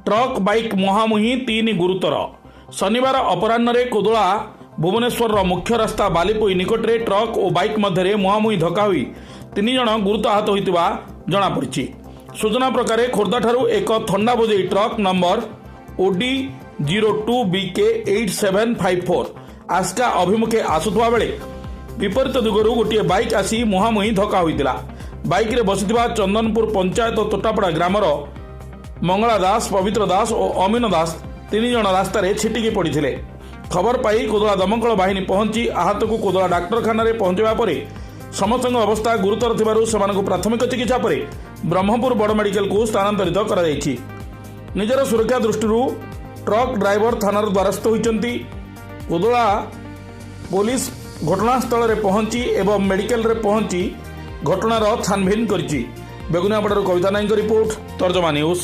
Truck bike मुहांमुही 3 गुरुतर। शनिवार अपराह्न कोदोला भुवनेश्वर मुख्य रास्ता बालीपुई निकट में ट्रक और बाइक मध्य मुहांमुही धक्का हुई 3 जन गुरुतर आहत होता जमापड़ी। सूचना प्रकार खोर्धा ठारू एक थंडा बोझई truck number OD 02BK 8754 Aska अभिमुखे आसुवा बेले विपरीत दिगरू गोटे बाइक आसी मुहांमुही धक्का होता। बाइक रे बसिथिबा चंदनपुर पंचायत तोटापड़ा ग्रामर मंगला दास, पवित्र दास और अमीन दास 3 जन रास्तार छिटिकी पड़ते। खबर पाई कोदोला दमकल बाहिनी पहुंची आहत को कोदोला डाक्तरखाना पहुंचा पर समस्त अवस्था गुरुतर थिबारु सेमानकु प्राथमिक चिकित्सा पर ब्रह्मपुर बड़ मेडिकल को स्थानांतरित करा जायछि। निजर सुरक्षा दृष्टि ट्रक ड्राइवर थानार द्वारस्थ होइचंती। कोदोला पुलिस घटनास्थल में पहुंची एवं मेडिकल रे पहुंची घटनार छानभिन करिछि। बेगुनियापड़ारू कविता नाईक रिपोर्ट, तर्जमा न्यूज।